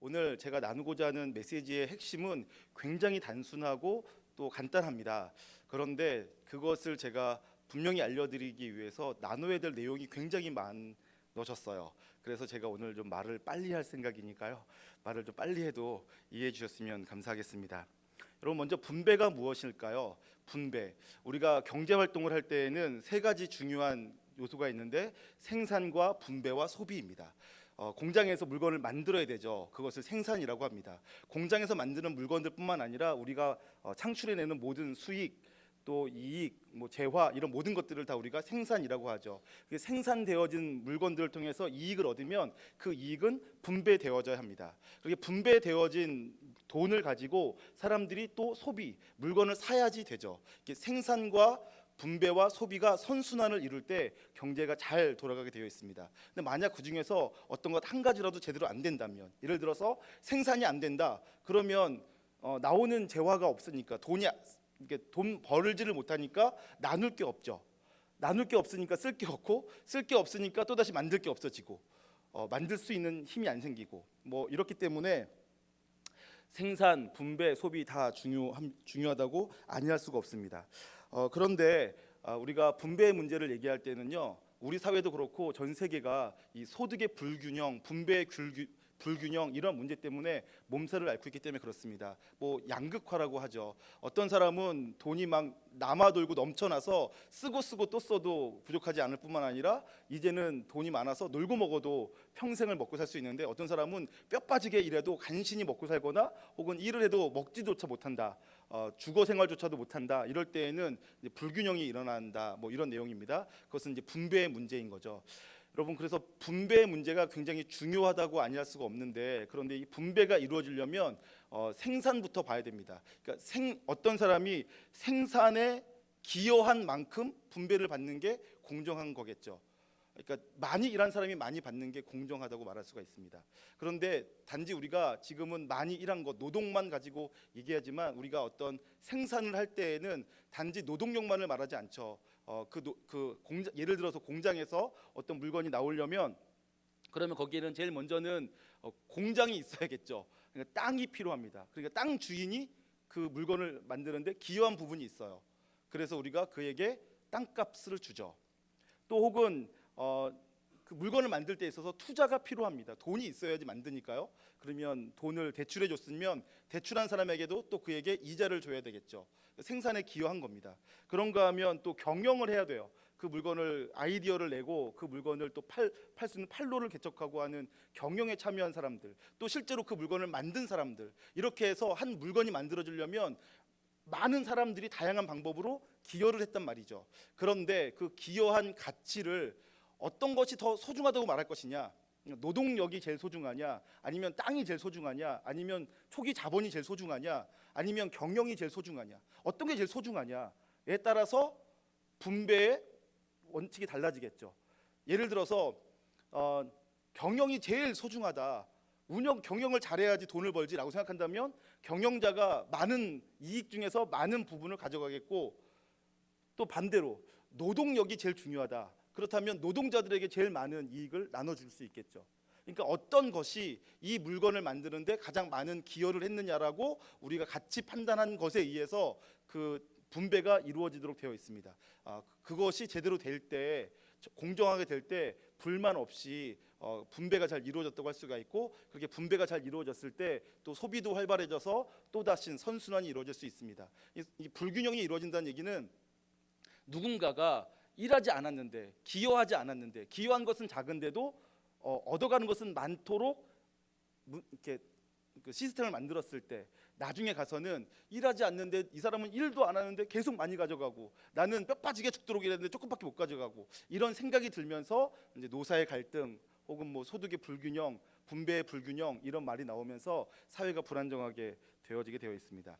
오늘 제가 나누고자 하는 메시지의 핵심은 굉장히 단순하고 또 간단합니다. 그런데 그것을 제가 분명히 알려드리기 위해서 나눠야 될 내용이 굉장히 많으셨어요. 그래서 제가 오늘 좀 말을 빨리 할 생각이니까요. 말을 좀 빨리 해도 이해해 주셨으면 감사하겠습니다. 여러분, 먼저 분배가 무엇일까요? 분배. 우리가 경제 활동을 할 때에는 세 가지 중요한 요소가 있는데 생산과 분배와 소비입니다. 공장에서 물건을 만들어야 되죠. 그것을 생산이라고 합니다. 공장에서 만드는 물건들뿐만 아니라 우리가 창출해내는 모든 수익, 또 이익, 재화 이런 모든 것들을 다 우리가 생산이라고 하죠. 생산되어진 물건들을 통해서 이익을 얻으면 그 이익은 분배되어져야 합니다. 그렇게 분배되어진 돈을 가지고 사람들이 또 소비, 물건을 사야지 되죠. 생산과 분배와 소비가 선순환을 이룰 때 경제가 잘 돌아가게 되어 있습니다. 근데 만약 그 중에서 어떤 것 한 가지라도 제대로 안 된다면, 예를 들어서 생산이 안 된다. 그러면 나오는 재화가 없으니까 돈 벌지를 못하니까 나눌 게 없죠. 나눌 게 없으니까 쓸 게 없고, 쓸 게 없으니까 또 다시 만들 게 없어지고, 만들 수 있는 힘이 안 생기고, 이렇기 때문에 생산, 분배, 소비 다 중요하다고 아니할 수가 없습니다. 그런데 우리가 분배의 문제를 얘기할 때는요, 우리 사회도 그렇고 전 세계가 이 소득의 불균형, 분배의 불균형 이런 문제 때문에 몸살을 앓고 있기 때문에 그렇습니다. 양극화라고 하죠. 어떤 사람은 돈이 막 남아돌고 넘쳐나서 쓰고 또 써도 부족하지 않을 뿐만 아니라 이제는 돈이 많아서 놀고 먹어도 평생을 먹고 살 수 있는데, 어떤 사람은 뼈 빠지게 일해도 간신히 먹고 살거나 혹은 일을 해도 먹지조차 못한다, 주거 생활조차도 못한다. 이럴 때에는 이제 불균형이 일어난다, 이런 내용입니다. 그것은 이제 분배의 문제인 거죠. 여러분, 그래서 분배의 문제가 굉장히 중요하다고 아니할 수가 없는데, 그런데 이 분배가 이루어지려면 생산부터 봐야 됩니다. 그러니까 어떤 사람이 생산에 기여한 만큼 분배를 받는 게 공정한 거겠죠. 그러니까 많이 일한 사람이 많이 받는 게 공정하다고 말할 수가 있습니다. 그런데 단지 우리가 지금은 많이 일한 것, 노동만 가지고 얘기하지만, 우리가 어떤 생산을 할 때에는 단지 노동력만을 말하지 않죠. 예를 들어서 공장에서 어떤 물건이 나오려면, 그러면 거기에는 제일 먼저는 공장이 있어야겠죠. 그러니까 땅이 필요합니다. 그러니까 땅 주인이 그 물건을 만드는데 기여한 부분이 있어요. 그래서 우리가 그에게 땅값을 주죠. 또 혹은 그 물건을 만들 때 있어서 투자가 필요합니다. 돈이 있어야지 만드니까요. 그러면 돈을 대출해 줬으면 대출한 사람에게도 또 그에게 이자를 줘야 되겠죠. 생산에 기여한 겁니다. 그런가 하면 또 경영을 해야 돼요. 그 물건을 아이디어를 내고 그 물건을 또 팔 수 있는 판로를 개척하고 하는 경영에 참여한 사람들, 또 실제로 그 물건을 만든 사람들, 이렇게 해서 한 물건이 만들어지려면 많은 사람들이 다양한 방법으로 기여를 했단 말이죠. 그런데 그 기여한 가치를 어떤 것이 더 소중하다고 말할 것이냐, 노동력이 제일 소중하냐, 아니면 땅이 제일 소중하냐, 아니면 초기 자본이 제일 소중하냐, 아니면 경영이 제일 소중하냐, 어떤 게 제일 소중하냐에 따라서 분배의 원칙이 달라지겠죠. 예를 들어서 경영이 제일 소중하다, 경영을 잘해야지 돈을 벌지라고 생각한다면 경영자가 많은 이익 중에서 많은 부분을 가져가겠고, 또 반대로 노동력이 제일 중요하다, 그렇다면 노동자들에게 제일 많은 이익을 나눠줄 수 있겠죠. 그러니까 어떤 것이 이 물건을 만드는데 가장 많은 기여를 했느냐라고 우리가 같이 판단한 것에 의해서 그 분배가 이루어지도록 되어 있습니다. 그것이 제대로 될 때, 공정하게 될 때 불만 없이 분배가 잘 이루어졌다고 할 수가 있고, 그렇게 분배가 잘 이루어졌을 때 또 소비도 활발해져서 또다시 선순환이 이루어질 수 있습니다. 이 불균형이 이루어진다는 얘기는 누군가가 일하지 않았는데, 기여하지 않았는데, 기여한 것은 작은데도 얻어가는 것은 많도록 이렇게 그 시스템을 만들었을 때, 나중에 가서는 일하지 않는데 이 사람은 일도 안 하는데 계속 많이 가져가고, 나는 뼈 빠지게 죽도록 일했는데 조금밖에 못 가져가고, 이런 생각이 들면서 이제 노사의 갈등 혹은 소득의 불균형, 분배의 불균형, 이런 말이 나오면서 사회가 불안정하게 되어지게 되어 있습니다.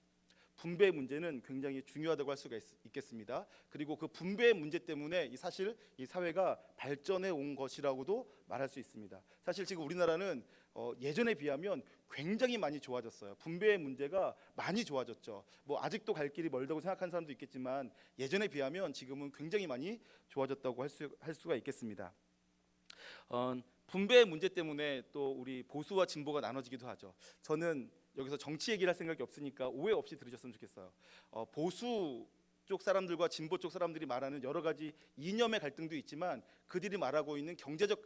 분배의 문제는 굉장히 중요하다고 할 수가 있겠습니다. 그리고 그 분배의 문제 때문에 사실 이 사회가 발전해 온 것이라고도 말할 수 있습니다. 사실 지금 우리나라는 예전에 비하면 굉장히 많이 좋아졌어요. 분배의 문제가 많이 좋아졌죠. 아직도 갈 길이 멀다고 생각하는 사람도 있겠지만, 예전에 비하면 지금은 굉장히 많이 좋아졌다고 할 수가 있겠습니다. 분배의 문제 때문에 또 우리 보수와 진보가 나눠지기도 하죠. 저는 여기서 정치 얘기를 할 생각이 없으니까 오해 없이 들으셨으면 좋겠어요. 보수 쪽 사람들과 진보 쪽 사람들이 말하는 여러 가지 이념의 갈등도 있지만 그들이 말하고 있는 경제적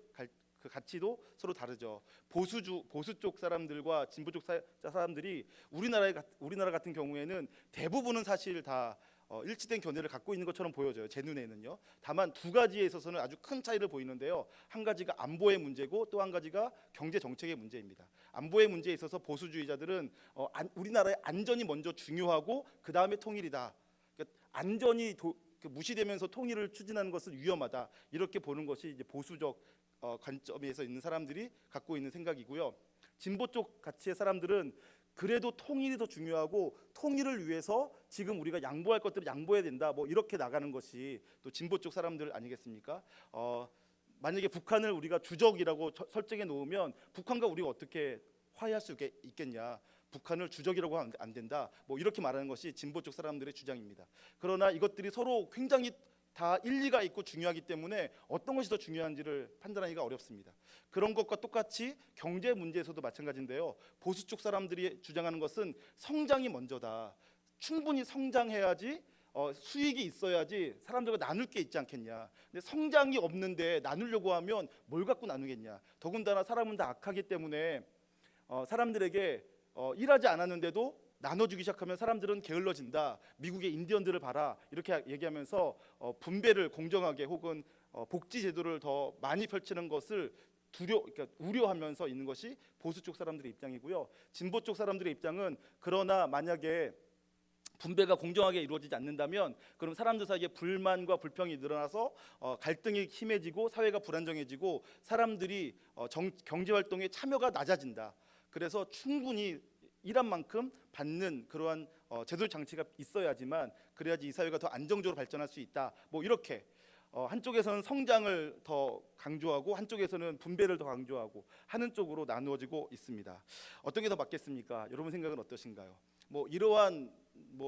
그 가치도 서로 다르죠. 보수 쪽 사람들과 진보 쪽 사람들이 우리나라 같은 경우에는 대부분은 사실 다 일치된 견해를 갖고 있는 것처럼 보여져요. 제 눈에는요. 다만 두 가지에 있어서는 아주 큰 차이를 보이는데요. 한 가지가 안보의 문제고 또 한 가지가 경제 정책의 문제입니다. 안보의 문제에 있어서 보수주의자들은 우리나라의 안전이 먼저 중요하고 그 다음에 통일이다. 그러니까 안전이 무시되면서 통일을 추진하는 것은 위험하다. 이렇게 보는 것이 이제 보수적 관점에서 있는 사람들이 갖고 있는 생각이고요. 진보 쪽 가치의 사람들은 그래도 통일이 더 중요하고 통일을 위해서 지금 우리가 양보할 것들을 양보해야 된다. 뭐 이렇게 나가는 것이 또 진보 쪽 사람들 아니겠습니까? 만약에 북한을 우리가 주적이라고 설정해 놓으면 북한과 우리가 어떻게 화해할 수 있겠냐? 북한을 주적이라고 하면 안 된다. 뭐 이렇게 말하는 것이 진보 쪽 사람들의 주장입니다. 그러나 이것들이 서로 굉장히 다 일리가 있고 중요하기 때문에 어떤 것이 더 중요한지를 판단하기가 어렵습니다. 그런 것과 똑같이 경제 문제에서도 마찬가지인데요. 보수 쪽 사람들이 주장하는 것은 성장이 먼저다. 충분히 성장해야지 수익이 있어야지 사람들과 나눌 게 있지 않겠냐. 근데 성장이 없는데 나누려고 하면 뭘 갖고 나누겠냐. 더군다나 사람은 다 악하기 때문에 사람들에게 일하지 않았는데도 나눠주기 시작하면 사람들은 게을러진다. 미국의 인디언들을 봐라. 이렇게 얘기하면서 분배를 공정하게 혹은 복지 제도를 더 많이 펼치는 것을 그러니까 우려하면서 있는 것이 보수 쪽 사람들의 입장이고요. 진보 쪽 사람들의 입장은 그러나 만약에 분배가 공정하게 이루어지지 않는다면 그럼 사람들 사이에 불만과 불평이 늘어나서 갈등이 심해지고 사회가 불안정해지고 사람들이 경제 활동에 참여가 낮아진다. 그래서 충분히 일한 만큼 받는 그러한 제도 장치가 있어야지만 그래야지 이 사회가 더 안정적으로 발전할 수 있다. 뭐 이렇게 한쪽에서는 성장을 더 강조하고 한쪽에서는 분배를 더 강조하고 하는 쪽으로 나누어지고 있습니다. 어떤 게 더 맞겠습니까? 여러분 생각은 어떠신가요? 뭐 이러한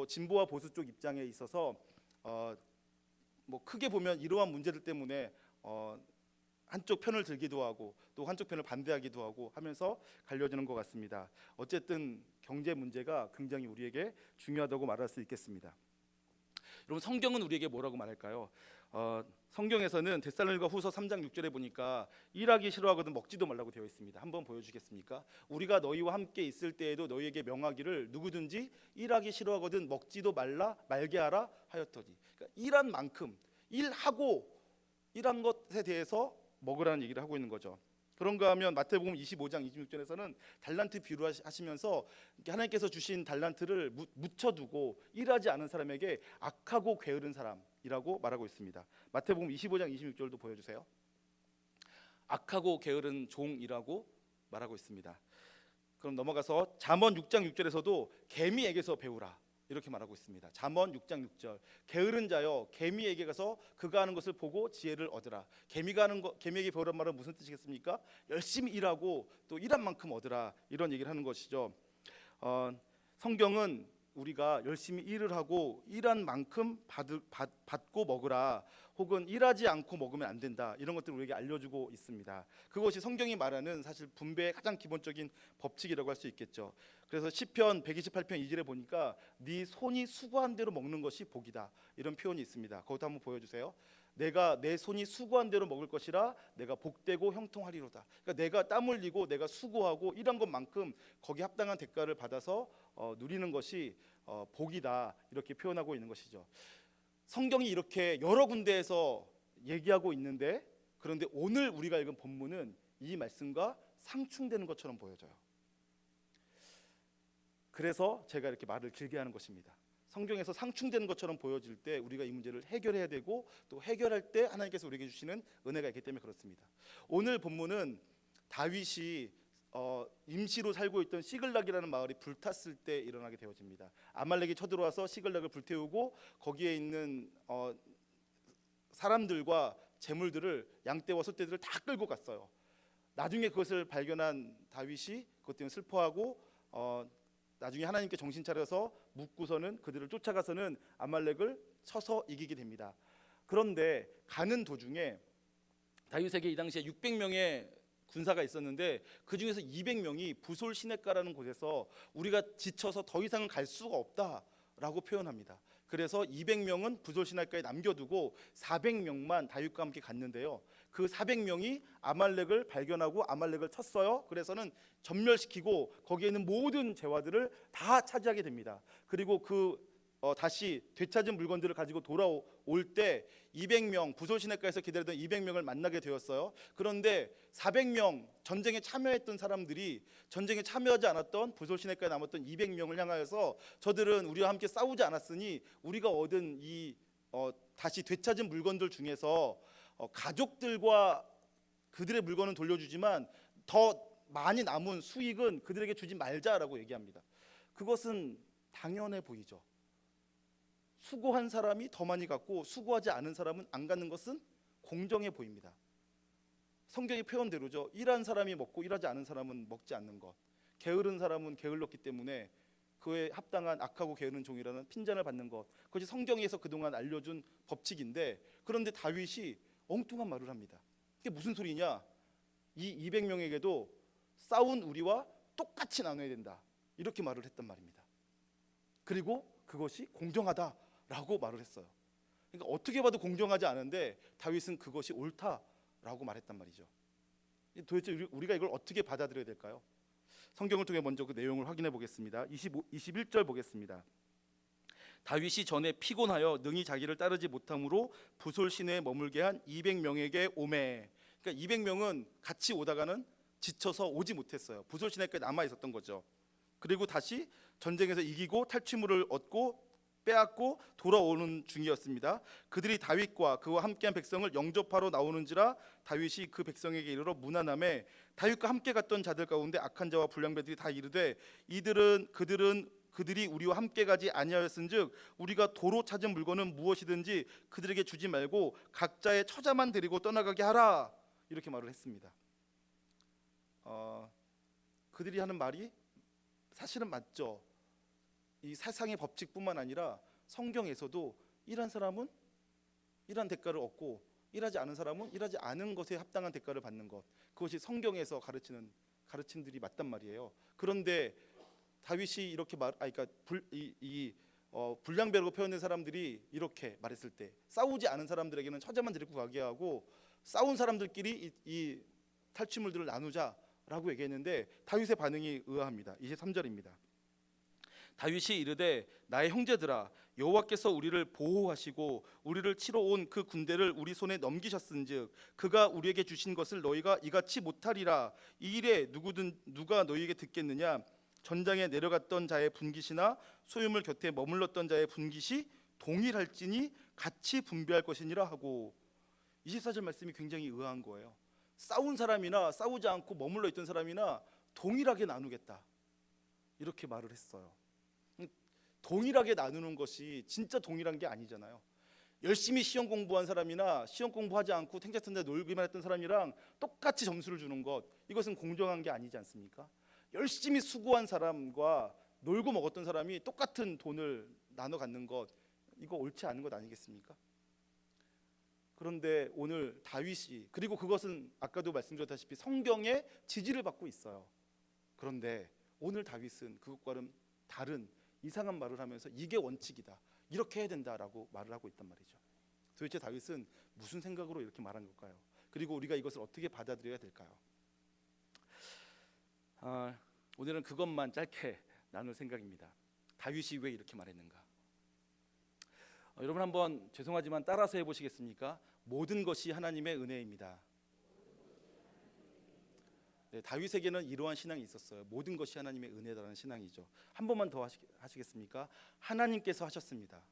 진보와 보수 쪽 입장에 있어서 크게 보면 이러한 문제들 때문에 한쪽 편을 들기도 하고 또 한쪽 편을 반대하기도 하고 하면서 갈려지는 것 같습니다. 어쨌든 경제 문제가 굉장히 우리에게 중요하다고 말할 수 있겠습니다. 여러분 성경은 우리에게 뭐라고 말할까요? 성경에서는 데살로니가 후서 3장 6절에 보니까 일하기 싫어하거든 먹지도 말라고 되어 있습니다. 한번 보여주겠습니까? 우리가 너희와 함께 있을 때에도 너희에게 명하기를 누구든지 일하기 싫어하거든 먹지도 말게 하라 하였더니 그러니까 일한 만큼 일한 것에 대해서 먹으라는 얘기를 하고 있는 거죠. 그런가 하면 마태복음 25장 26절에서는 달란트 비유를 하시면서 하나님께서 주신 달란트를 묻혀두고 일하지 않은 사람에게 악하고 게으른 사람이라고 말하고 있습니다. 마태복음 25장 26절도 보여주세요. 악하고 게으른 종이라고 말하고 있습니다. 그럼 넘어가서 잠언 6장 6절에서도 개미에게서 배우라 이렇게 말하고 있습니다. 잠언 6장 6절 게으른 자여 개미에게 가서 그가 하는 것을 보고 지혜를 얻으라. 개미에게 배우란 말은 무슨 뜻이겠습니까? 열심히 일하고 또 일한 만큼 얻으라 이런 얘기를 하는 것이죠. 성경은 우리가 열심히 일을 하고 일한 만큼 받고 먹으라 혹은 일하지 않고 먹으면 안 된다 이런 것들을 우리에게 알려주고 있습니다. 그것이 성경이 말하는 사실 분배의 가장 기본적인 법칙이라고 할 수 있겠죠. 그래서 시편 128편 2절에 보니까 네 손이 수고한 대로 먹는 것이 복이다 이런 표현이 있습니다. 그것도 한번 보여주세요. 내가 내 손이 수고한 대로 먹을 것이라 내가 복되고 형통하리로다. 그러니까 내가 땀 흘리고 내가 수고하고 일한 것만큼 거기에 합당한 대가를 받아서 누리는 것이 복이다 이렇게 표현하고 있는 것이죠. 성경이 이렇게 여러 군데에서 얘기하고 있는데 그런데 오늘 우리가 읽은 본문은 이 말씀과 상충되는 것처럼 보여져요. 그래서 제가 이렇게 말을 길게 하는 것입니다. 성경에서 상충되는 것처럼 보여질 때 우리가 이 문제를 해결해야 되고 또 해결할 때 하나님께서 우리에게 주시는 은혜가 있기 때문에 그렇습니다. 오늘 본문은 다윗이 임시로 살고 있던 시글락이라는 마을이 불탔을 때 일어나게 되어집니다. 아말렉이 쳐들어와서 시글락을 불태우고 거기에 있는 사람들과 재물들을 양떼와 소떼들을 다 끌고 갔어요. 나중에 그것을 발견한 다윗이 그것 때문에 슬퍼하고 나중에 하나님께 정신 차려서 묻고서는 그들을 쫓아가서는 아말렉을 쳐서 이기게 됩니다. 그런데 가는 도중에 다윗에게 이 당시에 600명의 군사가 있었는데 그 중에서 200명이 부솔 시내가라는 곳에서 우리가 지쳐서 더 이상은 갈 수가 없다라고 표현합니다. 그래서 200명은 부솔 시내가에 남겨두고 400명만 다윗과 함께 갔는데요. 그 400명이 아말렉을 발견하고 아말렉을 쳤어요. 그래서는 전멸시키고 거기에 있는 모든 재화들을 다 차지하게 됩니다. 그리고 다시 되찾은 물건들을 가지고 돌아올 때 200명 부솔 시내가에서 기다리던 200명을 만나게 되었어요. 그런데 400명 전쟁에 참여했던 사람들이 전쟁에 참여하지 않았던 부솔 시내가에 남았던 200명을 향하여서 저들은 우리와 함께 싸우지 않았으니 우리가 얻은 이 다시 되찾은 물건들 중에서 가족들과 그들의 물건은 돌려주지만 더 많이 남은 수익은 그들에게 주지 말자라고 얘기합니다. 그것은 당연해 보이죠. 수고한 사람이 더 많이 갖고 수고하지 않은 사람은 안 갖는 것은 공정해 보입니다. 성경의 표현대로죠. 일한 사람이 먹고 일하지 않은 사람은 먹지 않는 것. 게으른 사람은 게을렀기 때문에 그에 합당한 악하고 게으른 종이라는 핀잔을 받는 것. 그것이 성경에서 그동안 알려준 법칙인데, 그런데 다윗이 엉뚱한 말을 합니다. 이게 무슨 소리냐? 이 200명에게도 싸운 우리와 똑같이 나눠야 된다, 이렇게 말을 했단 말입니다. 그리고 그것이 공정하다라고 말을 했어요. 그러니까 어떻게 봐도 공정하지 않은데 다윗은 그것이 옳다라고 말했단 말이죠. 도대체 우리가 이걸 어떻게 받아들여야 될까요? 성경을 통해 먼저 그 내용을 확인해 보겠습니다. 21절 보겠습니다. 다윗이 전에 피곤하여 능히 자기를 따르지 못함으로 부솔 시내에 머물게 한 200명에게 오매. 그러니까 200명은 같이 오다가는 지쳐서 오지 못했어요. 부솔 시내까지 남아 있었던 거죠. 그리고 다시 전쟁에서 이기고 탈취물을 얻고 빼앗고 돌아오는 중이었습니다. 그들이 다윗과 그와 함께한 백성을 영접하러 나오는지라 다윗이 그 백성에게 이르러 문안하매, 다윗과 함께 갔던 자들 가운데 악한 자와 불량배들이 다 이르되 그들이 우리와 함께 가지 아니하였은즉 우리가 도로 찾은 물건은 무엇이든지 그들에게 주지 말고 각자의 처자만 데리고 떠나가게 하라, 이렇게 말을 했습니다. 그들이 하는 말이 사실은 맞죠. 이 세상의 법칙뿐만 아니라 성경에서도 일한 사람은 일한 대가를 얻고 일하지 않은 사람은 일하지 않은 것에 합당한 대가를 받는 것, 그것이 성경에서 가르치는 가르침들이 맞단 말이에요. 그런데 다윗이 이렇게 불량배라고 표현된 사람들이 이렇게 말했을 때 싸우지 않은 사람들에게는 처자만 데리고 가게 하고 싸운 사람들끼리 이 탈취물들을 나누자라고 얘기했는데 다윗의 반응이 의아합니다. 23절입니다. 다윗이 이르되 나의 형제들아, 여호와께서 우리를 보호하시고 우리를 치러 온 그 군대를 우리 손에 넘기셨은즉 그가 우리에게 주신 것을 너희가 이같이 못하리라. 이 일에 누가 너희에게 듣겠느냐? 전장에 내려갔던 자의 분깃이나 소유물 곁에 머물렀던 자의 분깃이 동일할지니 같이 분배할 것이니라 하고. 24절 말씀이 굉장히 의아한 거예요. 싸운 사람이나 싸우지 않고 머물러 있던 사람이나 동일하게 나누겠다, 이렇게 말을 했어요. 동일하게 나누는 것이 진짜 동일한 게 아니잖아요. 열심히 시험 공부한 사람이나 시험 공부하지 않고 탱자탄 데 놀기만 했던 사람이랑 똑같이 점수를 주는 것, 이것은 공정한 게 아니지 않습니까? 열심히 수고한 사람과 놀고 먹었던 사람이 똑같은 돈을 나눠 갖는 것, 이거 옳지 않은 것 아니겠습니까? 그런데 오늘 다윗이, 그리고 그것은 아까도 말씀드렸다시피 성경의 지지를 받고 있어요. 그런데 오늘 다윗은 그것과는 다른 이상한 말을 하면서 이게 원칙이다, 이렇게 해야 된다라고 말을 하고 있단 말이죠. 도대체 다윗은 무슨 생각으로 이렇게 말한 걸까요? 그리고 우리가 이것을 어떻게 받아들여야 될까요? 오늘은 그것만 짧게 나눌 생각입니다. 다윗이 왜 이렇게 말했는가? 여러분 한번 죄송하지만 따라서 해보시겠습니까? 모든 것이 하나님의 은혜입니다. 네, 다윗에게는 이러한 신앙이 있었어요. 모든 것이 하나님의 은혜라는 신앙이죠. 한 번만 더 하시겠습니까? 하나님께서 하셨습니다.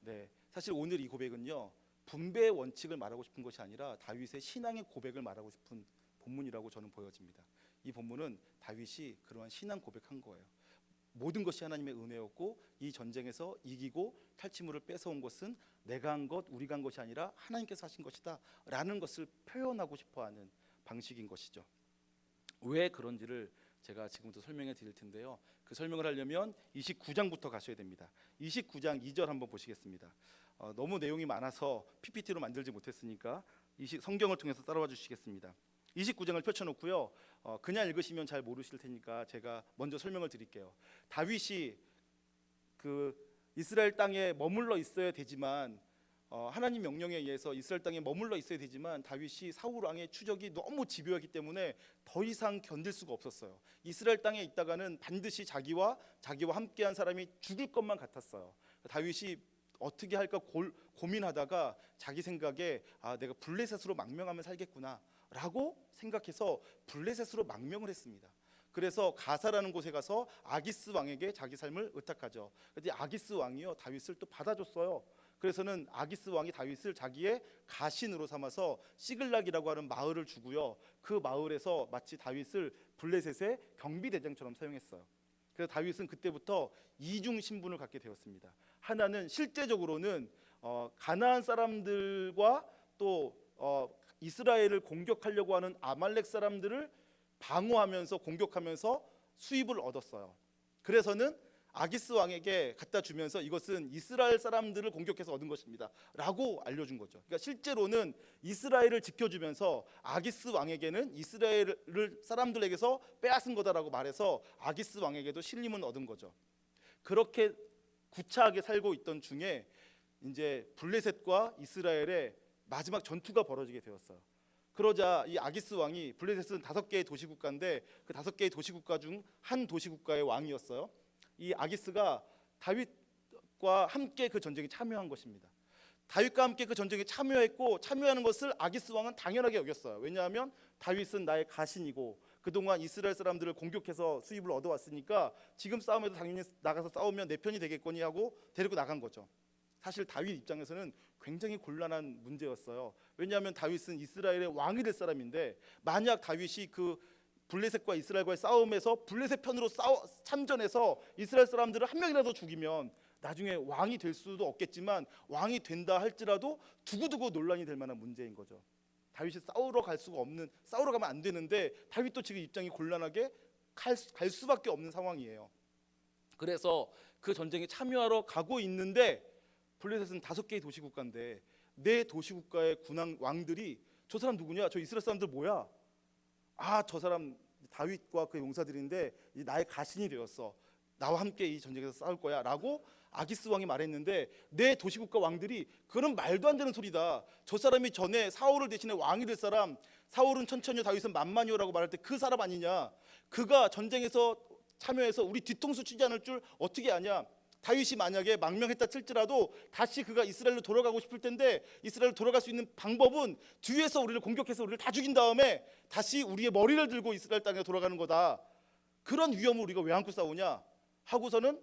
네, 사실 오늘 이 고백은요, 분배의 원칙을 말하고 싶은 것이 아니라 다윗의 신앙의 고백을 말하고 싶은 본문이라고 저는 보여집니다. 이 본문은 다윗이 그러한 신앙 고백한 거예요. 모든 것이 하나님의 은혜였고 이 전쟁에서 이기고 탈취물을 뺏어온 것은 내가 한 것, 우리가 한 것이 아니라 하나님께서 하신 것이다 라는 것을 표현하고 싶어하는 방식인 것이죠. 왜 그런지를 제가 지금부터 설명해 드릴 텐데요. 그 설명을 하려면 29장부터 가셔야 됩니다. 29장 2절 한번 보시겠습니다. 너무 내용이 많아서 PPT로 만들지 못했으니까 성경을 통해서 따라와 주시겠습니다. 29장을 펼쳐놓고요. 그냥 읽으시면 잘 모르실 테니까 제가 먼저 설명을 드릴게요. 다윗이 그 이스라엘 땅에 머물러 있어야 되지만 하나님 명령에 의해서 이스라엘 땅에 머물러 있어야 되지만 다윗이 사울 왕의 추적이 너무 집요하기 때문에 더 이상 견딜 수가 없었어요. 이스라엘 땅에 있다가는 반드시 자기와 함께한 사람이 죽을 것만 같았어요. 다윗이 어떻게 할까 고민하다가 자기 생각에 내가 블레셋으로 망명하면 살겠구나라고 생각해서 블레셋으로 망명을 했습니다. 그래서 가사라는 곳에 가서 아기스 왕에게 자기 삶을 의탁하죠. 근데 아기스 왕이요 다윗을 또 받아줬어요. 그래서는 아기스 왕이 다윗을 자기의 가신으로 삼아서 시글락이라고 하는 마을을 주고요. 그 마을에서 마치 다윗을 블레셋의 경비대장처럼 사용했어요. 그래서 다윗은 그때부터 이중 신분을 갖게 되었습니다. 하나는 실제적으로는 가나안 사람들과 또 이스라엘을 공격하려고 하는 아말렉 사람들을 방어하면서 공격하면서 수입을 얻었어요. 그래서는 아기스 왕에게 갖다 주면서 이것은 이스라엘 사람들을 공격해서 얻은 것입니다 라고 알려준 거죠. 그러니까 실제로는 이스라엘을 지켜주면서 아기스 왕에게는 이스라엘 사람들에게서 빼앗은 거다라고 말해서 아기스 왕에게도 신임을 얻은 거죠. 그렇게 구차하게 살고 있던 중에 이제 블레셋과 이스라엘의 마지막 전투가 벌어지게 되었어요. 그러자 이 아기스 왕이, 블레셋은 5개의 도시국가인데 그 5개의 도시국가 중 한 도시국가의 왕이었어요. 이 아기스가 다윗과 함께 그 전쟁에 참여한 것입니다. 다윗과 함께 그 전쟁에 참여했고 참여하는 것을 아기스 왕은 당연하게 여겼어요. 왜냐하면 다윗은 나의 가신이고 그동안 이스라엘 사람들을 공격해서 수입을 얻어왔으니까 지금 싸움에도 당연히 나가서 싸우면 내 편이 되겠거니 하고 데리고 나간 거죠. 사실 다윗 입장에서는 굉장히 곤란한 문제였어요. 왜냐하면 다윗은 이스라엘의 왕이 될 사람인데 만약 다윗이 그 블레셋과 이스라엘과의 싸움에서 블레셋 편으로 참전해서 이스라엘 사람들을 한 명이라도 죽이면 나중에 왕이 될 수도 없겠지만 왕이 된다 할지라도 두고두고 논란이 될 만한 문제인 거죠. 다윗이 싸우러 가면 안 되는데 다윗도 지금 입장이 곤란하게 갈 수밖에 없는 상황이에요. 그래서 그 전쟁에 참여하러 가고 있는데 블레셋은 5개의 도시국가인데 4 도시국가의 왕들이 저 사람 누구냐? 저 이스라엘 사람들 뭐야? 저 사람 다윗과 그 용사들인데 나의 가신이 되었어. 나와 함께 이 전쟁에서 싸울 거야 라고 아기스 왕이 말했는데 4 도시국가 왕들이 그런 말도 안 되는 소리다. 저 사람이 전에 사울을 대신해 왕이 될 사람, 사울은 천천히요 다윗은 만만히요라고 말할 때 그 사람 아니냐. 그가 전쟁에서 참여해서 우리 뒤통수 치지 않을 줄 어떻게 아냐. 다윗이 만약에 망명했다 칠지라도 다시 그가 이스라엘로 돌아가고 싶을 텐데 이스라엘로 돌아갈 수 있는 방법은 뒤에서 우리를 공격해서 우리를 다 죽인 다음에 다시 우리의 머리를 들고 이스라엘 땅에 돌아가는 거다. 그런 위험을 우리가 왜 안고 싸우냐 하고서는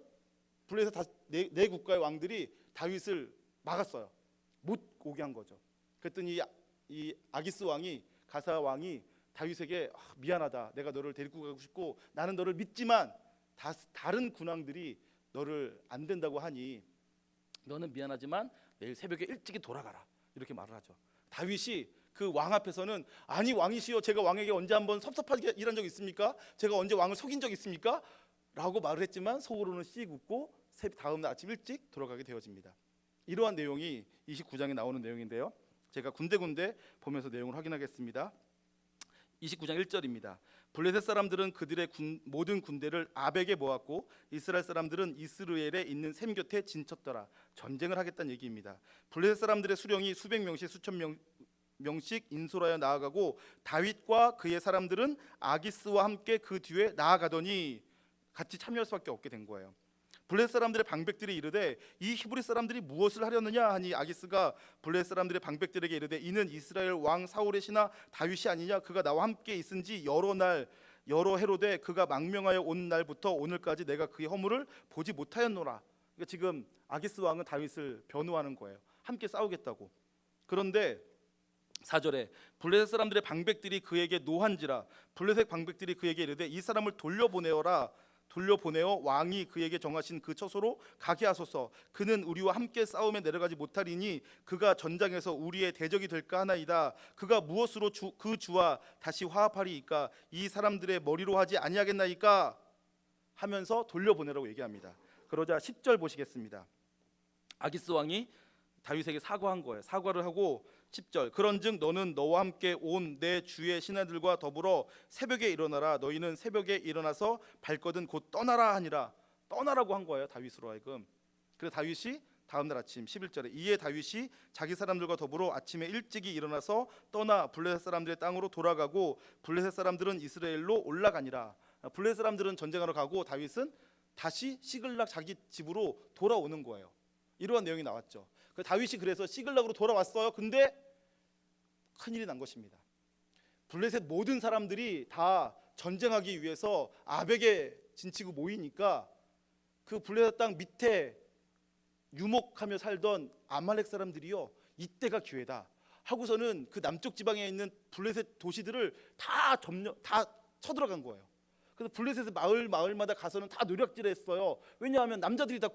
블레셋 4 국가의 왕들이 다윗을 막았어요. 못 오게 한 거죠. 그랬더니 이 아기스 왕이, 가사 왕이 다윗에게 미안하다. 내가 너를 데리고 가고 싶고 나는 너를 믿지만 다른 군왕들이 너를 안 된다고 하니 너는 미안하지만 내일 새벽에 일찍이 돌아가라 이렇게 말을 하죠. 다윗이 그 왕 앞에서는 아니 왕이시여 제가 왕에게 언제 한번 섭섭하게 일한 적 있습니까? 제가 언제 왕을 속인 적 있습니까? 라고 말을 했지만 속으로는 씩 웃고 다음 날 아침 일찍 돌아가게 되어집니다. 이러한 내용이 29장에 나오는 내용인데요. 제가 군데군데 보면서 내용을 확인하겠습니다. 29장 1절입니다. 블레셋 사람들은 그들의 모든 군대를 아벡에 모았고 이스라엘 사람들은 이스르엘에 있는 샘 곁에 진쳤더라. 전쟁을 하겠다는 얘기입니다. 블레셋 사람들의 수령이 수백 명씩 수천 명씩 인솔하여 나아가고 다윗과 그의 사람들은 아기스와 함께 그 뒤에 나아가더니 같이 참여할 수밖에 없게 된 거예요. 블레셋 사람들의 방백들이 이르되 이 히브리 사람들이 무엇을 하려느냐 하니 아기스가 블레셋 사람들의 방백들에게 이르되 이는 이스라엘 왕 사울의 신하 다윗이 아니냐. 그가 나와 함께 있은지 여러 해로되 그가 망명하여 온 날부터 오늘까지 내가 그의 허물을 보지 못하였노라. 그러니까 지금 아기스 왕은 다윗을 변호하는 거예요. 함께 싸우겠다고. 그런데 4절에 블레셋 사람들의 방백들이 그에게 노한지라. 블레셋 방백들이 그에게 이르되 이 사람을 돌려보내어 왕이 그에게 정하신 그 처소로 가게 하소서. 그는 우리와 함께 싸움에 내려가지 못하리니 그가 전장에서 우리의 대적이 될까 하나이다. 그가 무엇으로 그 주와 다시 화합하리이까? 이 사람들의 머리로 하지 아니하겠나이까? 하면서 돌려보내라고 얘기합니다. 그러자 10절 보시겠습니다. 아기스 왕이 다윗에게 사과한 거예요. 사과를 하고 10절 그런즉 너는 너와 함께 온 내 주의 신하들과 더불어 새벽에 일어나라. 너희는 새벽에 일어나서 발거든 곧 떠나라 하니라. 떠나라고 한 거예요, 다윗으로 하여금. 그래서 다윗이 다음날 아침 11절에 이에 다윗이 자기 사람들과 더불어 아침에 일찍이 일어나서 떠나 블레셋 사람들의 땅으로 돌아가고 블레셋 사람들은 이스라엘로 올라가니라. 블레셋 사람들은 전쟁하러 가고 다윗은 다시 시글락 자기 집으로 돌아오는 거예요. 이러한 내용이 나왔죠. 다윗이 그래서 시글락으로 돌아왔어요. 근데 큰일이 난 것입니다. 블레셋 모든 사람들이 다 전쟁하기 위해서 아벡에 진치고 모이니까 그 블레셋 땅 밑에 유목하며 살던 아말렉 사람들이요, 이때가 기회다 하고서는 그 남쪽 지방에 있는 블레셋 도시들을 다 쳐들어간 거예요. 그래서 블레셋의 마을마다 가서는 다 노략질했어요. 왜냐하면 남자들이 다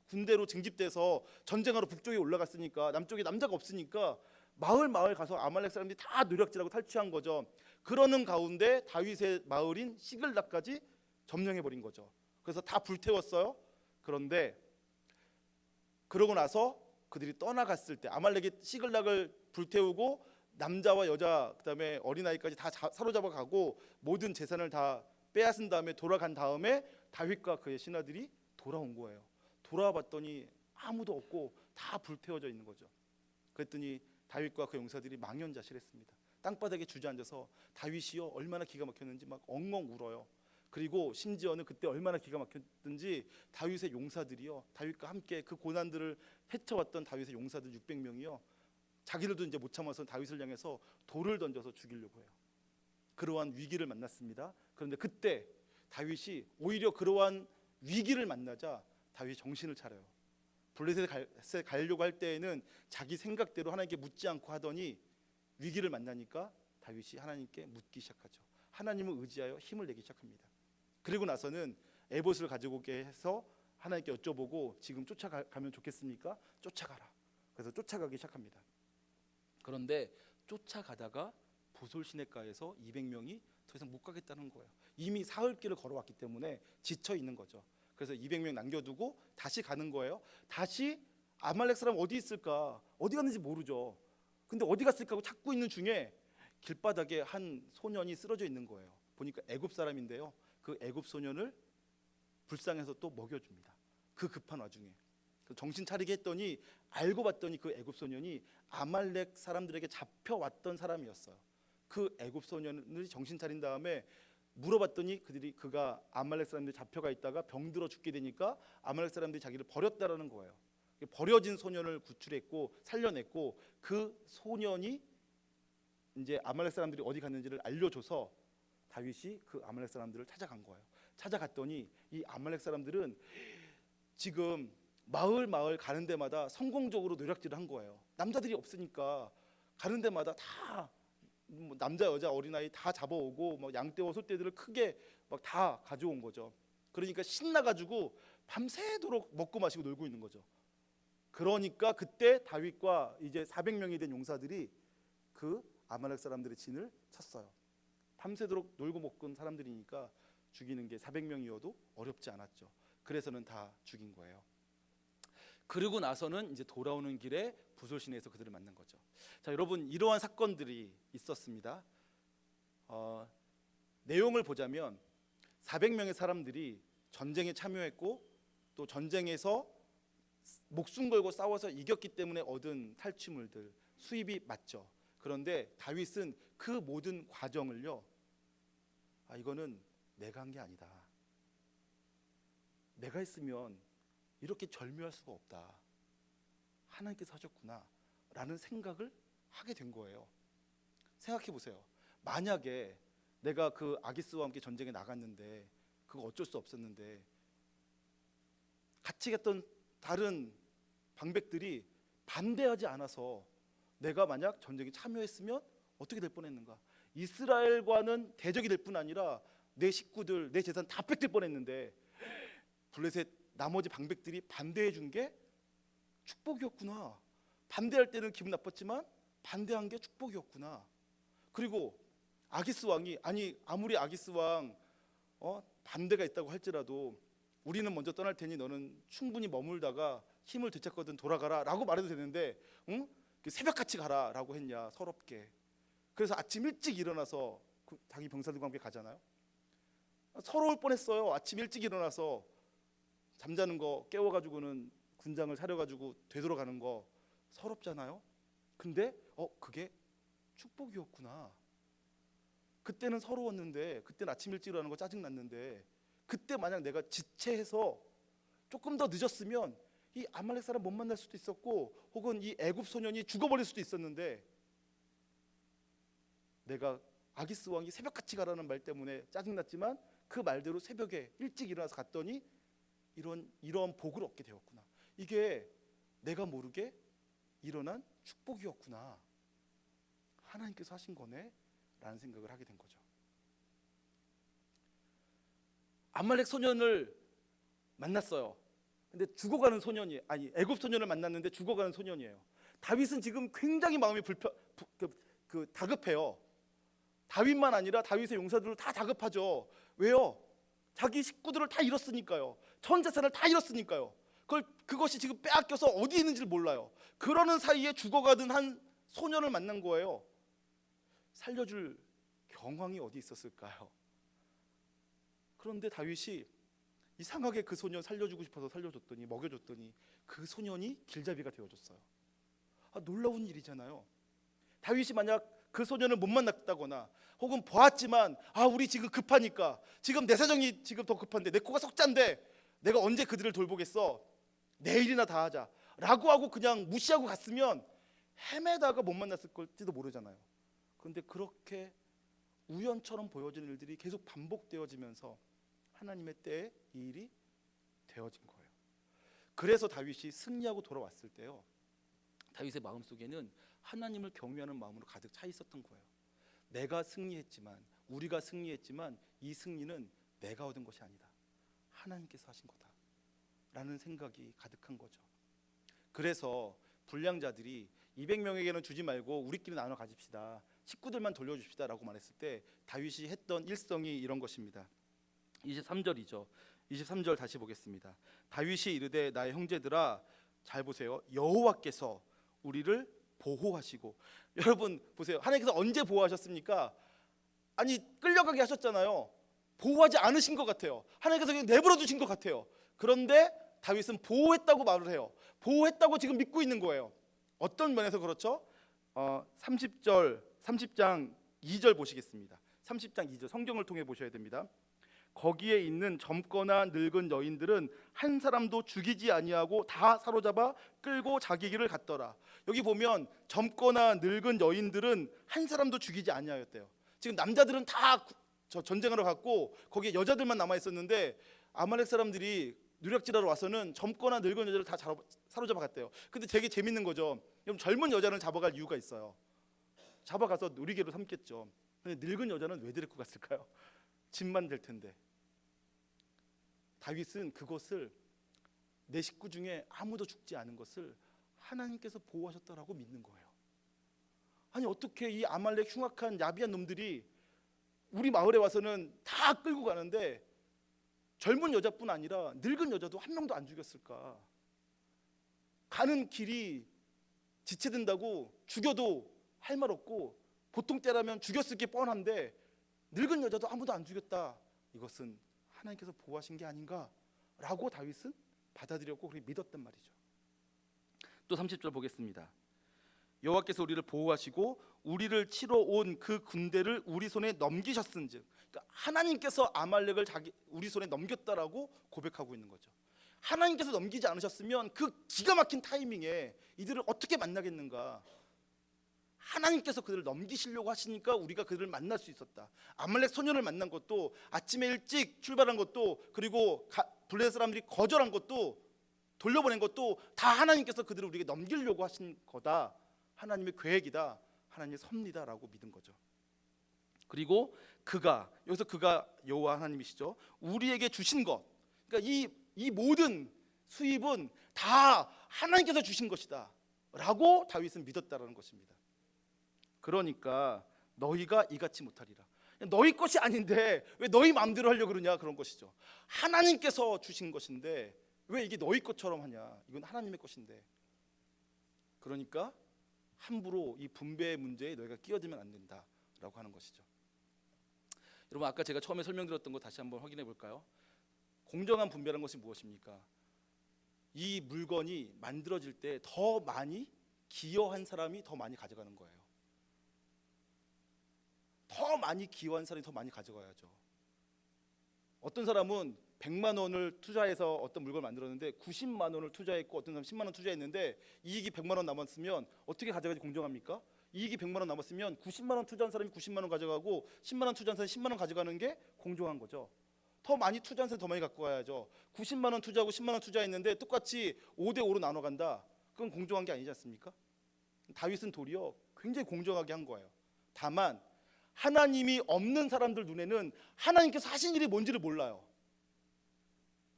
군대로 징집돼서 전쟁하러 북쪽에 올라갔으니까, 남쪽에 남자가 없으니까 마을 가서 아말렉 사람들이 다 노략질하고 탈취한 거죠. 그러는 가운데 다윗의 마을인 시글락까지 점령해 버린 거죠. 그래서 다 불태웠어요. 그런데 그러고 나서 그들이 떠나갔을 때 아말렉이 시글락을 불태우고 남자와 여자 그다음에 어린아이까지 다 사로잡아 가고 모든 재산을 다 빼앗은 다음에 돌아간 다음에 다윗과 그의 신하들이 돌아온 거예요. 돌아와 봤더니 아무도 없고 다 불태워져 있는 거죠. 그랬더니 다윗과 그 용사들이 망연자실했습니다. 땅바닥에 주저앉아서 다윗이요 얼마나 기가 막혔는지 막 엉엉 울어요. 그리고 심지어는 그때 얼마나 기가 막혔든지 다윗의 용사들이요, 다윗과 함께 그 고난들을 헤쳐왔던 다윗의 용사들 600명이요 자기들도 이제 못 참아서 다윗을 향해서 돌을 던져서 죽이려고 해요. 그러한 위기를 만났습니다. 그런데 그때 다윗이 오히려 그러한 위기를 만나자 다윗이 정신을 차려요. 블레셋에 가려고 할 때에는 자기 생각대로 하나님께 묻지 않고 하더니 위기를 만나니까 다윗이 하나님께 묻기 시작하죠. 하나님을 의지하여 힘을 내기 시작합니다. 그리고 나서는 에봇을 가지고 오게 해서 하나님께 여쭤보고 지금 쫓아가면 좋겠습니까? 쫓아가라. 그래서 쫓아가기 시작합니다. 그런데 쫓아가다가 보솔 시내가에서 200명이 더 이상 못 가겠다는 거예요. 이미 사흘길을 걸어왔기 때문에 지쳐 있는 거죠. 그래서 200명 남겨두고 다시 가는 거예요. 다시 아말렉 사람 어디 있을까? 어디 갔는지 모르죠. 근데 어디 갔을까 하고 찾고 있는 중에 길바닥에 한 소년이 쓰러져 있는 거예요. 보니까 애굽 사람인데요. 그 애굽 소년을 불쌍해서 또 먹여줍니다. 그 급한 와중에 정신 차리게 했더니 알고 봤더니 그 애굽 소년이 아말렉 사람들에게 잡혀왔던 사람이었어요. 그 애굽 소년이 정신 차린 다음에 물어봤더니 그가 아말렉 사람들이 잡혀가 있다가 병들어 죽게 되니까 아말렉 사람들이 자기를 버렸다라는 거예요. 버려진 소년을 구출했고 살려냈고 그 소년이 이제 아말렉 사람들이 어디 갔는지를 알려줘서 다윗이 그 아말렉 사람들을 찾아간 거예요. 찾아갔더니 이 아말렉 사람들은 지금 마을 가는 데마다 성공적으로 노략질을 한 거예요. 남자들이 없으니까 가는 데마다 다 남자 여자 어린아이 다 잡아오고 막 양떼와 소떼들을 크게 막 다 가져온 거죠. 그러니까 신나가지고 밤새도록 먹고 마시고 놀고 있는 거죠. 그러니까 그때 다윗과 이제 400명이 된 용사들이 그 아말렉 사람들의 진을 쳤어요. 밤새도록 놀고 먹은 사람들이니까 죽이는 게 400명이어도 어렵지 않았죠. 그래서는 다 죽인 거예요. 그리고 나서는 이제 돌아오는 길에 부솔시내에서 그들을 만난 거죠. 자, 여러분 이러한 사건들이 있었습니다. 내용을 보자면 400명의 사람들이 전쟁에 참여했고 또 전쟁에서 목숨 걸고 싸워서 이겼기 때문에 얻은 탈취물들 수입이 맞죠. 그런데 다윗은 그 모든 과정을요, 이거는 내가 한 게 아니다. 내가 했으면 이렇게 절묘할 수가 없다. 하나님께서 하셨구나 라는 생각을 하게 된 거예요. 생각해 보세요. 만약에 내가 그 아기스와 함께 전쟁에 나갔는데 그거 어쩔 수 없었는데 같이 갔던 다른 방백들이 반대하지 않아서 내가 만약 전쟁에 참여했으면 어떻게 될 뻔했는가? 이스라엘과는 대적이 될 뿐 아니라 내 식구들, 내 재산 다 뺏길 뻔했는데 블레셋 나머지 방백들이 반대해 준 게 축복이었구나. 반대할 때는 기분 나빴지만 반대한 게 축복이었구나. 그리고 아기스 왕이 아무리 아기스 왕 반대가 있다고 할지라도 우리는 먼저 떠날 테니 너는 충분히 머물다가 힘을 되찾거든 돌아가라 라고 말해도 되는데 새벽같이 가라라고 했냐, 서럽게. 그래서 아침 일찍 일어나서 자기 병사들과 함께 가잖아요. 서러울 뻔했어요. 아침 일찍 일어나서 잠자는 거 깨워가지고는 군장을 차려가지고 되돌아가는 거 서럽잖아요. 근데 그게 축복이었구나. 그때는 서러웠는데, 그때는 아침 일찍 일어나는 거 짜증났는데, 그때 만약 내가 지체해서 조금 더 늦었으면 이 아말렉 사람 못 만날 수도 있었고, 혹은 이 애굽 소년이 죽어버릴 수도 있었는데, 내가 아기스 왕이 새벽같이 가라는 말 때문에 짜증났지만 그 말대로 새벽에 일찍 일어나서 갔더니 이런 복을 얻게 되었구나. 이게 내가 모르게 일어난 축복이었구나. 하나님께서 하신 거네 라는 생각을 하게 된 거죠. 아말렉 소년을 만났어요. 근데 죽어가는 소년이, 아니 애굽 소년을 만났는데 죽어가는 소년이에요. 다윗은 지금 굉장히 마음이 다급해요. 다윗만 아니라 다윗의 용사들도 다 다급하죠. 왜요? 자기 식구들을 다 잃었으니까요. 전 재산을 다 잃었으니까요. 그것이 지금 빼앗겨서 어디 있는지를 몰라요. 그러는 사이에 죽어가던 한 소년을 만난 거예요. 살려줄 경황이 어디 있었을까요? 그런데 다윗이 이상하게 그 소년 살려주고 싶어서 살려줬더니, 먹여줬더니 그 소년이 길잡이가 되어줬어요. 놀라운 일이잖아요. 다윗이 만약 그 소년을 못 만났다거나, 혹은 보았지만 우리 지금 급하니까, 지금 내 사정이 지금 더 급한데, 내 코가 석잔데 내가 언제 그들을 돌보겠어, 내일이나 다 하자 라고 하고 그냥 무시하고 갔으면 헤매다가 못 만났을지도 모르잖아요. 그런데 그렇게 우연처럼 보여지는 일들이 계속 반복되어지면서 하나님의 때에 이 일이 되어진 거예요. 그래서 다윗이 승리하고 돌아왔을 때요, 다윗의 마음속에는 하나님을 경외하는 마음으로 가득 차 있었던 거예요. 내가 승리했지만, 우리가 승리했지만 이 승리는 내가 얻은 것이 아니다, 하나님께서 하신 거다 라는 생각이 가득한 거죠. 그래서 불량자들이 200명에게는 주지 말고 우리끼리 나눠 가집시다, 식구들만 돌려줍시다 라고 말했을 때 다윗이 했던 일성이 이런 것입니다. 23절이죠. 23절 다시 보겠습니다. 다윗이 이르되 나의 형제들아, 잘 보세요. 여호와께서 우리를 보호하시고. 여러분 보세요. 하나님께서 언제 보호하셨습니까? 아니 끌려가게 하셨잖아요. 보호하지 않으신 것 같아요. 하나님께서 그냥 내버려 두신 것 같아요. 그런데 다윗은 보호했다고 말을 해요. 보호했다고 지금 믿고 있는 거예요. 어떤 면에서 그렇죠? 30장 2절 보시겠습니다. 30장 2절 성경을 통해 보셔야 됩니다. 거기에 있는 젊거나 늙은 여인들은 한 사람도 죽이지 아니하고 다 사로잡아 끌고 자기 길을 갔더라. 여기 보면 젊거나 늙은 여인들은 한 사람도 죽이지 아니하였대요. 지금 남자들은 다 전쟁하러 갔고 거기에 여자들만 남아 있었는데, 아말렉 사람들이 누락질하러 와서는 젊거나 늙은 여자를 다 사로잡아 갔대요. 근데 되게 재밌는 거죠. 젊은 여자는 잡아갈 이유가 있어요. 잡아가서 놀이개로 삼겠죠. 근데 늙은 여자는 왜 데리고 갔을까요? 집만 될 텐데. 다윗은 그것을, 내 식구 중에 아무도 죽지 않은 것을 하나님께서 보호하셨다라고 믿는 거예요. 아니 어떻게 이 아말렉 흉악한 야비한 놈들이 우리 마을에 와서는 다 끌고 가는데 젊은 여자뿐 아니라 늙은 여자도 한 명도 안 죽였을까? 가는 길이 지체된다고 죽여도 할 말 없고, 보통 때라면 죽였을 게 뻔한데 늙은 여자도 아무도 안 죽였다. 이것은 하나님께서 보호하신 게 아닌가라고 다윗은 받아들였고 그렇게 믿었단 말이죠. 또 30절 보겠습니다. 여호와께서 우리를 보호하시고 우리를 치러 온 그 군대를 우리 손에 넘기셨은즉, 그러니까 하나님께서 아말렉을 우리 손에 넘겼다라고 고백하고 있는 거죠. 하나님께서 넘기지 않으셨으면 그 기가 막힌 타이밍에 이들을 어떻게 만나겠는가. 하나님께서 그들을 넘기시려고 하시니까 우리가 그들을 만날 수 있었다. 아말렉 소년을 만난 것도, 아침에 일찍 출발한 것도, 그리고 블레셋 사람들이 거절한 것도, 돌려보낸 것도 다 하나님께서 그들을 우리에게 넘기려고 하신 거다. 하나님의 계획이다, 하나님의 섭리다라고 믿은 거죠. 그리고 여기서 그가 여호와 하나님이시죠. 우리에게 주신 것, 그러니까 이 모든 수입은 다 하나님께서 주신 것이다 라고 다윗은 믿었다라는 것입니다. 그러니까 너희가 이같이 못하리라. 너희 것이 아닌데 왜 너희 마음대로 하려고 그러냐, 그런 것이죠. 하나님께서 주신 것인데 왜 이게 너희 것처럼 하냐, 이건 하나님의 것인데. 그러니까 함부로 이 분배의 문제에 너희가 끼어들면 안 된다라고 하는 것이죠. 여러분, 아까 제가 처음에 설명드렸던 거 다시 한번 확인해 볼까요? 공정한 분배라는 것이 무엇입니까? 이 물건이 만들어질 때 더 많이 기여한 사람이 더 많이 가져가는 거예요. 더 많이 기여한 사람이 더 많이 가져가야죠. 어떤 사람은 100만 원을 투자해서 어떤 물건을 만들었는데 90만 원을 투자했고, 어떤 사람은 10만 원 투자했는데 이익이 100만 원 남았으면 어떻게 가져가지 공정합니까? 이익이 100만 원 남았으면 90만 원 투자한 사람이 90만 원 가져가고 10만 원 투자한 사람이 10만 원 가져가는 게 공정한 거죠. 더 많이 투자한 사람이 더 많이 갖고 가야죠. 90만 원 투자하고 10만 원 투자했는데 똑같이 5대 5로 나눠 간다. 그건 공정한 게 아니지 않습니까? 다윗은 도리어 굉장히 공정하게 한 거예요. 다만 하나님이 없는 사람들 눈에는 하나님께서 하신 일이 뭔지를 몰라요.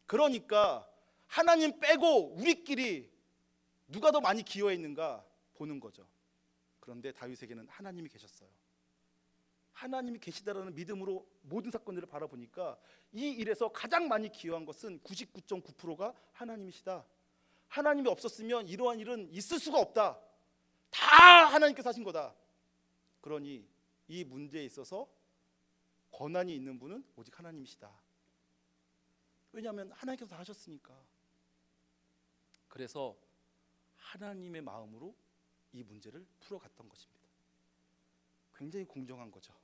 그러니까 하나님 빼고 우리끼리 누가 더 많이 기여했는가 보는 거죠. 그런데 다윗에게는 하나님이 계셨어요. 하나님이 계시다라는 믿음으로 모든 사건들을 바라보니까 이 일에서 가장 많이 기여한 것은 99.9%가 하나님이시다. 하나님이 없었으면 이러한 일은 있을 수가 없다. 다 하나님께서 하신 거다. 그러니 이 문제에 있어서 권한이 있는 분은 오직 하나님이시다. 왜냐하면 하나님께서 다 하셨으니까. 그래서 하나님의 마음으로 이 문제를 풀어갔던 것입니다. 굉장히 공정한 거죠.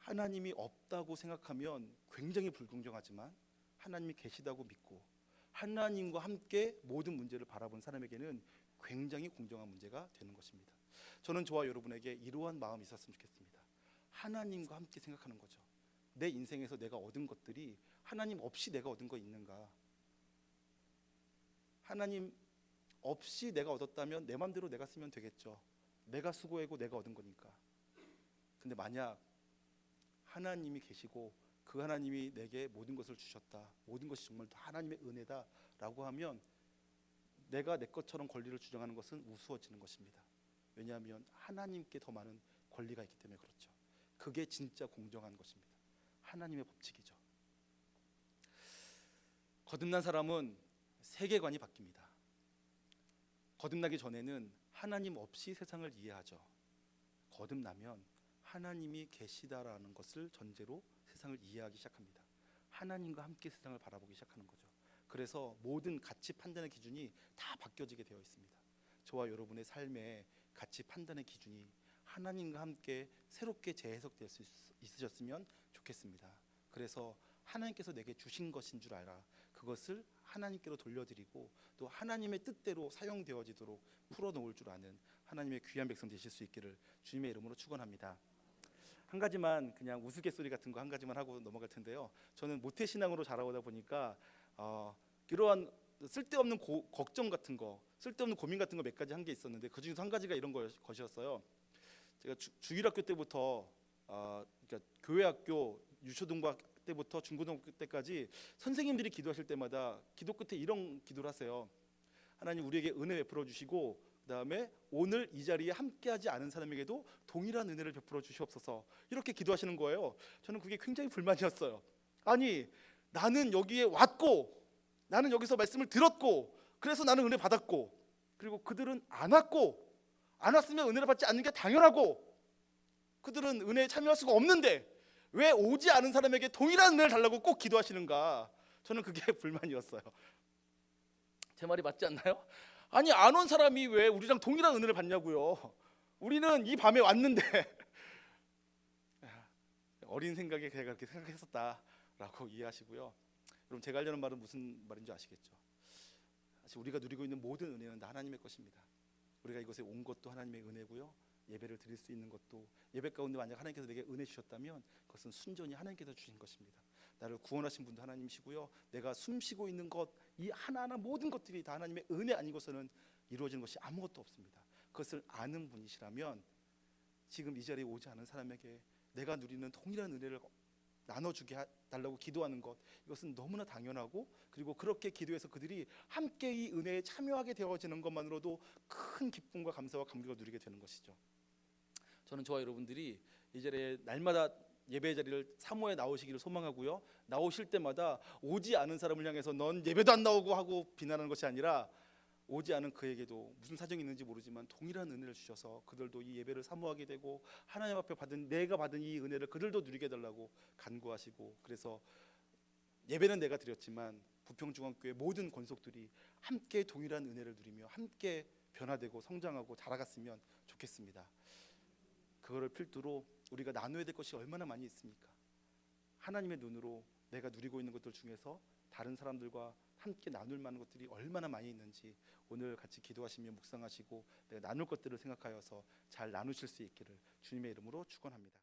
하나님이 없다고 생각하면 굉장히 불공정하지만 하나님이 계시다고 믿고 하나님과 함께 모든 문제를 바라본 사람에게는 굉장히 공정한 문제가 되는 것입니다. 저는 저와 여러분에게 이러한 마음이 있었으면 좋겠습니다. 하나님과 함께 생각하는 거죠. 내 인생에서 내가 얻은 것들이 하나님 없이 내가 얻은 거 있는가? 하나님 없이 내가 얻었다면 내 맘대로 내가 쓰면 되겠죠. 내가 수고하고 내가 얻은 거니까. 근데 만약 하나님이 계시고 그 하나님이 내게 모든 것을 주셨다, 모든 것이 정말 다 하나님의 은혜다라고 하면 내가 내 것처럼 권리를 주장하는 것은 우스워지는 것입니다. 왜냐하면 하나님께 더 많은 권리가 있기 때문에 그렇죠. 그게 진짜 공정한 것입니다. 하나님의 법칙이죠. 거듭난 사람은 세계관이 바뀝니다. 거듭나기 전에는 하나님 없이 세상을 이해하죠. 거듭나면 하나님이 계시다라는 것을 전제로 세상을 이해하기 시작합니다. 하나님과 함께 세상을 바라보기 시작하는 거죠. 그래서 모든 가치 판단의 기준이 다 바뀌어지게 되어 있습니다. 저와 여러분의 삶의 가치 판단의 기준이 하나님과 함께 새롭게 재해석될 수 있으셨으면 좋겠습니다. 그래서 하나님께서 내게 주신 것인 줄 알아 그것을 하나님께로 돌려드리고 또 하나님의 뜻대로 사용되어지도록 풀어놓을 줄 아는 하나님의 귀한 백성 되실 수 있기를 주님의 이름으로 축원합니다. 한 가지만 그냥 우스갯소리 같은 거 한 가지만 하고 넘어갈 텐데요. 저는 모태신앙으로 자라오다 보니까 이러한 쓸데없는 걱정 같은 거, 쓸데없는 고민 같은 거 몇 가지 한 게 있었는데 그 중에서 한 가지가 이런 것이었어요. 제가 주일학교 때부터 그러니까 교회학교 유초등부 때부터 중고등학교 때까지 선생님들이 기도하실 때마다 기도 끝에 이런 기도를 하세요. 하나님 우리에게 은혜 베풀어 주시고 그다음에 오늘 이 자리에 함께하지 않은 사람에게도 동일한 은혜를 베풀어 주시옵소서. 이렇게 기도하시는 거예요. 저는 그게 굉장히 불만이었어요. 아니 나는 여기에 왔고 나는 여기서 말씀을 들었고 그래서 나는 은혜 받았고 그리고 그들은 안 왔고 안 왔으면 은혜를 받지 않는 게 당연하고 그들은 은혜에 참여할 수가 없는데 왜 오지 않은 사람에게 동일한 은혜를 달라고 꼭 기도하시는가? 저는 그게 불만이었어요. 제 말이 맞지 않나요? 아니 안 온 사람이 왜 우리랑 동일한 은혜를 받냐고요. 우리는 이 밤에 왔는데 어린 생각에 제가 그렇게 생각했었다라고 이해하시고요. 여러분 제가 하려는 말은 무슨 말인지 아시겠죠? 사실 우리가 누리고 있는 모든 은혜는 다 하나님의 것입니다. 우리가 이곳에 온 것도 하나님의 은혜고요. 예배를 드릴 수 있는 것도 예배 가운데 만약 하나님께서 내게 은혜 주셨다면 그것은 순전히 하나님께서 주신 것입니다. 나를 구원하신 분도 하나님이시고요. 내가 숨쉬고 있는 것 이 하나하나 모든 것들이 다 하나님의 은혜 아니고서는 이루어지는 것이 아무것도 없습니다. 그것을 아는 분이시라면 지금 이 자리에 오지 않은 사람에게 내가 누리는 동일한 은혜를 나눠주게 달라고 기도하는 것 이것은 너무나 당연하고 그리고 그렇게 기도해서 그들이 함께 이 은혜에 참여하게 되어지는 것만으로도 큰 기쁨과 감사와 감격을 누리게 되는 것이죠. 저는 저와 여러분들이 이 자리에 날마다 예배 자리를 사모에 나오시기를 소망하고요. 나오실 때마다 오지 않은 사람을 향해서 넌 예배도 안 나오고 하고 비난하는 것이 아니라 오지 않은 그에게도 무슨 사정이 있는지 모르지만 동일한 은혜를 주셔서 그들도 이 예배를 사모하게 되고 하나님 앞에 내가 받은 이 은혜를 그들도 누리게 해달라고 간구하시고, 그래서 예배는 내가 드렸지만 부평중앙교회 모든 권속들이 함께 동일한 은혜를 누리며 함께 변화되고 성장하고 자라갔으면 좋겠습니다. 그거를 필두로 우리가 나눠야 될 것이 얼마나 많이 있습니까? 하나님의 눈으로 내가 누리고 있는 것들 중에서 다른 사람들과 함께 나눌 만한 것들이 얼마나 많이 있는지 오늘 같이 기도하시며 묵상하시고 내가 나눌 것들을 생각하여서 잘 나누실 수 있기를 주님의 이름으로 축원합니다.